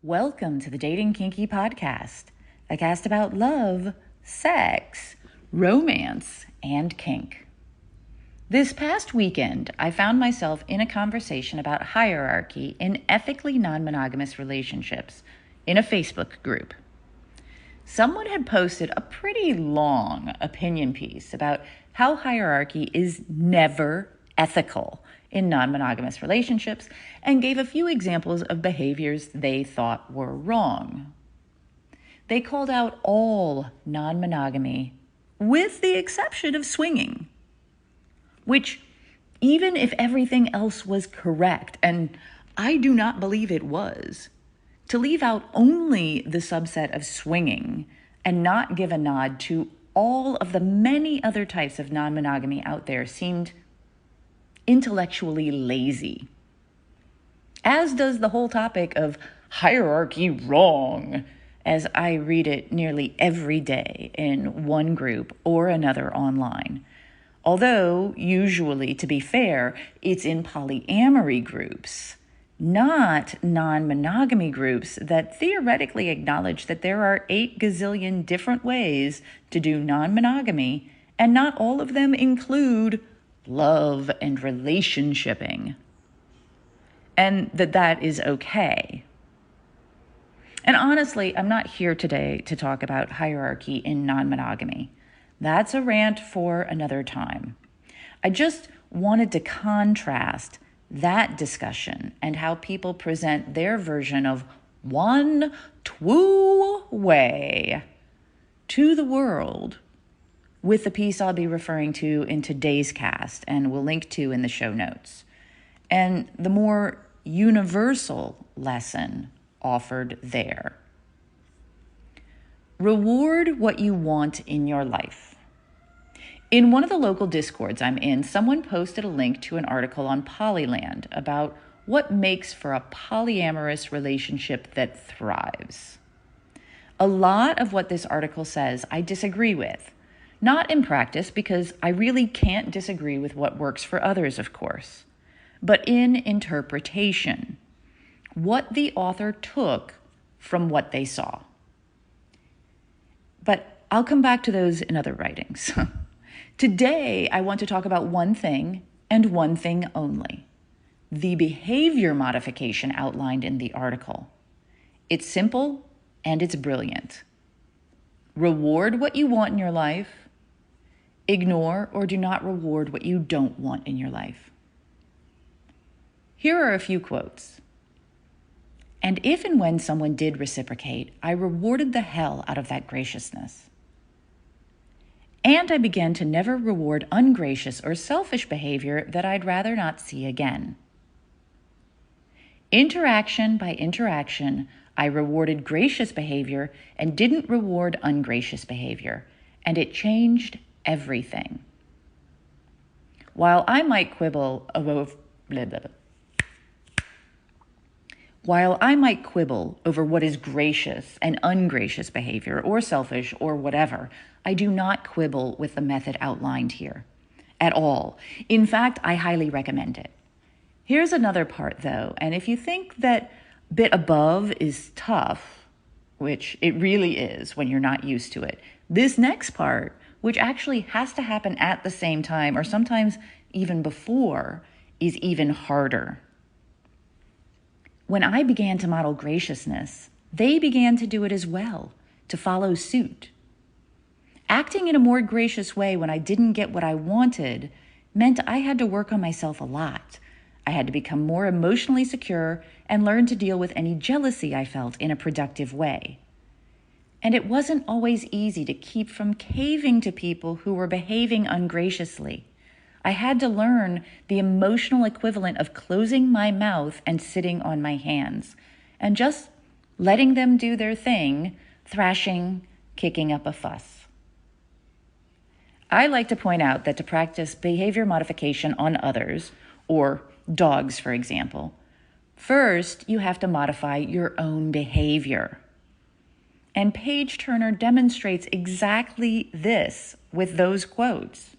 Welcome to the Dating Kinky Podcast, a cast about love, sex, romance, and kink. This past weekend, I found myself in a conversation about hierarchy in ethically non-monogamous relationships in a Facebook group. Someone had posted a pretty long opinion piece about how hierarchy is never ethical in non-monogamous relationships and gave a few examples of behaviors they thought were wrong. They called out all non-monogamy with the exception of swinging, which, even if everything else was correct, and I do not believe it was, to leave out only the subset of swinging and not give a nod to all of the many other types of non-monogamy out there seemed intellectually lazy. As does the whole topic of hierarchy wrong, as I read it nearly every day in one group or another online. Although, usually, to be fair, it's in polyamory groups, not non-monogamy groups that theoretically acknowledge that there are 8 gazillion different ways to do non-monogamy, and not all of them include love and relationshiping, and that is okay. And honestly, I'm not here today to talk about hierarchy in non-monogamy. That's a rant for another time. I just wanted to contrast that discussion and how people present their version of one true way to the world with the piece I'll be referring to in today's cast and will link to in the show notes, and the more universal lesson offered there. Reward what you want in your life. In one of the local discords I'm in, someone posted a link to an article on Polyland about what makes for a polyamorous relationship that thrives. A lot of what this article says I disagree with. Not in practice, because I really can't disagree with what works for others, of course, but in interpretation, what the author took from what they saw. But I'll come back to those in other writings. Today, I want to talk about one thing and one thing only: the behavior modification outlined in the article. It's simple and it's brilliant. Reward what you want in your life. Ignore or do not reward what you don't want in your life. Here are a few quotes. And if and when someone did reciprocate, I rewarded the hell out of that graciousness. And I began to never reward ungracious or selfish behavior that I'd rather not see again. Interaction by interaction, I rewarded gracious behavior and didn't reward ungracious behavior, and it changed everything. While I might quibble over what is gracious and ungracious behavior, or selfish, or whatever, I do not quibble with the method outlined here at all. In fact, I highly recommend it. Here's another part, though, and if you think that bit above is tough, which it really is when you're not used to it, this next part, which actually has to happen at the same time or sometimes even before, is even harder. When I began to model graciousness, they began to do it as well, to follow suit. Acting in a more gracious way when I didn't get what I wanted meant I had to work on myself a lot. I had to become more emotionally secure and learn to deal with any jealousy I felt in a productive way. And it wasn't always easy to keep from caving to people who were behaving ungraciously. I had to learn the emotional equivalent of closing my mouth and sitting on my hands, and just letting them do their thing, thrashing, kicking up a fuss. I like to point out that to practice behavior modification on others, or dogs, for example, first you have to modify your own behavior. And Paige Turner demonstrates exactly this with those quotes.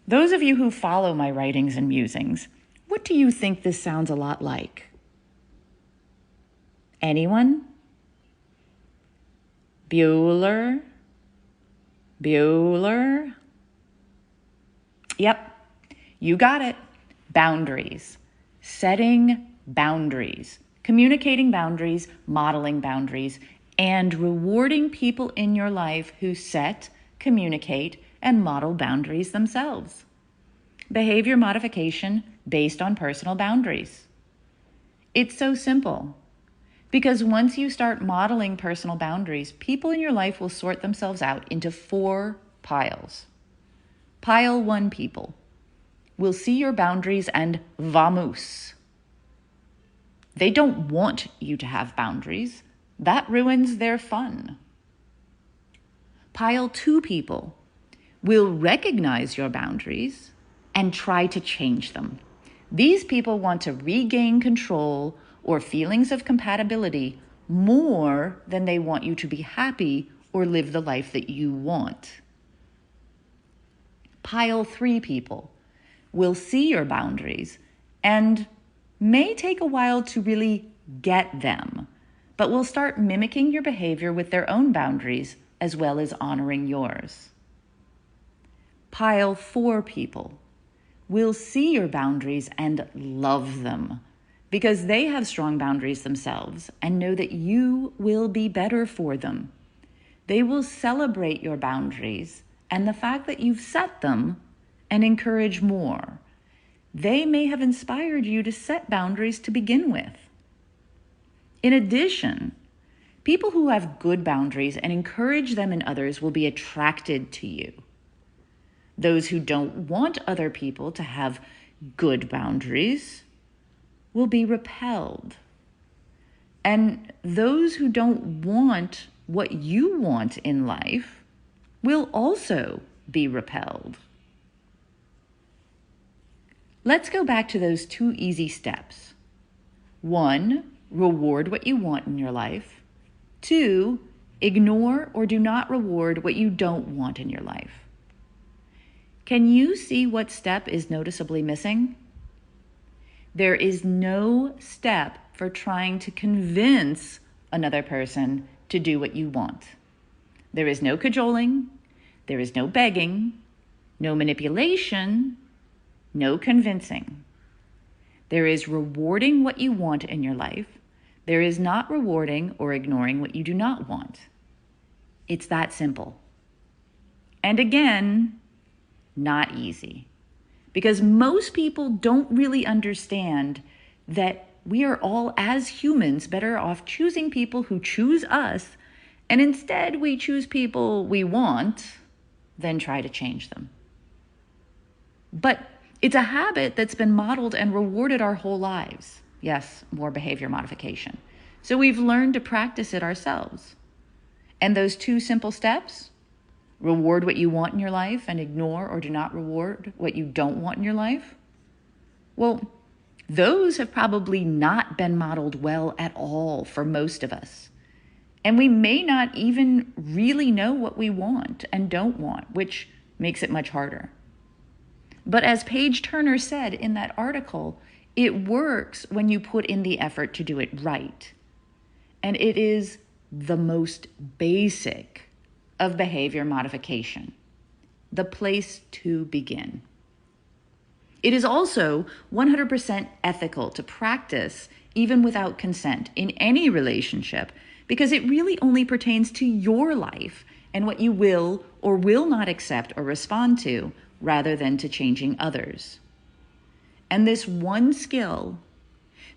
Those of you who follow my writings and musings, what do you think this sounds a lot like? Anyone? Bueller? Bueller? Yep, you got it. Boundaries. Setting boundaries. Communicating boundaries, modeling boundaries, and rewarding people in your life who set, communicate, and model boundaries themselves. Behavior modification based on personal boundaries. It's so simple. Because once you start modeling personal boundaries, people in your life will sort themselves out into 4 piles. Pile 1 people will see your boundaries and vamos. They don't want you to have boundaries. That ruins their fun. Pile 2 people will recognize your boundaries and try to change them. These people want to regain control or feelings of compatibility more than they want you to be happy or live the life that you want. Pile 3 people will see your boundaries and may take a while to really get them, but will start mimicking your behavior with their own boundaries as well as honoring yours. Pile 4 people will see your boundaries and love them because they have strong boundaries themselves and know that you will be better for them. They will celebrate your boundaries and the fact that you've set them and encourage more. They may have inspired you to set boundaries to begin with. In addition, people who have good boundaries and encourage them in others will be attracted to you. Those who don't want other people to have good boundaries will be repelled. And those who don't want what you want in life will also be repelled. Let's go back to those 2 easy steps. 1, reward what you want in your life. 2, ignore or do not reward what you don't want in your life. Can you see what step is noticeably missing? There is no step for trying to convince another person to do what you want. There is no cajoling, there is no begging, no manipulation, no convincing. There is rewarding what you want in your life. There is not rewarding or ignoring what you do not want. It's that simple. And again, not easy. Because most people don't really understand that we are all, as humans, better off choosing people who choose us, and instead we choose people we want than try to change them. But it's a habit that's been modeled and rewarded our whole lives. Yes, more behavior modification. So we've learned to practice it ourselves. And those 2 simple steps, reward what you want in your life and ignore or do not reward what you don't want in your life, well, those have probably not been modeled well at all for most of us. And we may not even really know what we want and don't want, which makes it much harder. But as Paige Turner said in that article, it works when you put in the effort to do it right. And it is the most basic of behavior modification, the place to begin. It is also 100% ethical to practice even without consent in any relationship because it really only pertains to your life and what you will or will not accept or respond to rather than to changing others. And this one skill,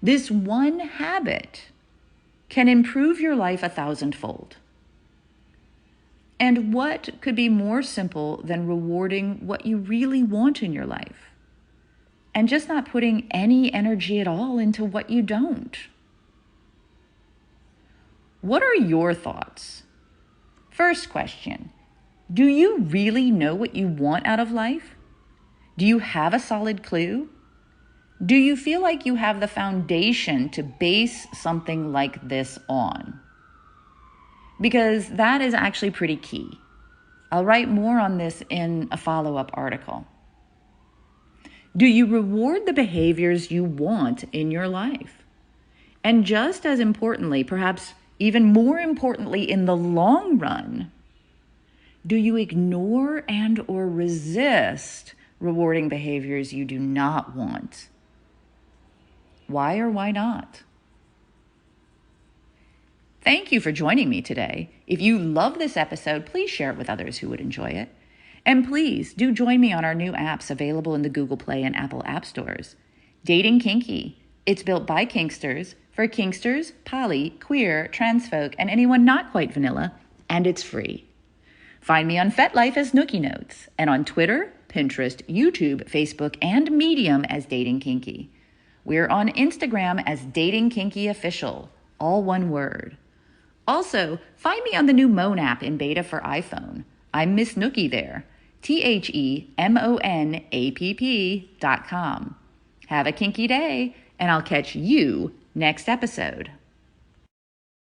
this one habit can improve your life 1,000-fold. And what could be more simple than rewarding what you really want in your life? And just not putting any energy at all into what you don't. What are your thoughts? First question, do you really know what you want out of life? Do you have a solid clue? Do you feel like you have the foundation to base something like this on? Because that is actually pretty key. I'll write more on this in a follow-up article. Do you reward the behaviors you want in your life? And just as importantly, perhaps even more importantly in the long run, do you ignore and or resist rewarding behaviors you do not want? Why or why not? Thank you for joining me today. If you love this episode, please share it with others who would enjoy it. And please do join me on our new apps available in the Google Play and Apple App Stores. Dating Kinky. It's built by Kinksters, for Kinksters, poly, queer, trans folk, and anyone not quite vanilla, and it's free. Find me on FetLife as Nookie Notes, and on Twitter, Pinterest, YouTube, Facebook, and Medium as Dating Kinky. We're on Instagram as Dating Kinky Official, all one word. Also, find me on the new Moan app in beta for iPhone. I'm Miss Nookie there. TheMonapp.com. Have a kinky day, and I'll catch you next episode.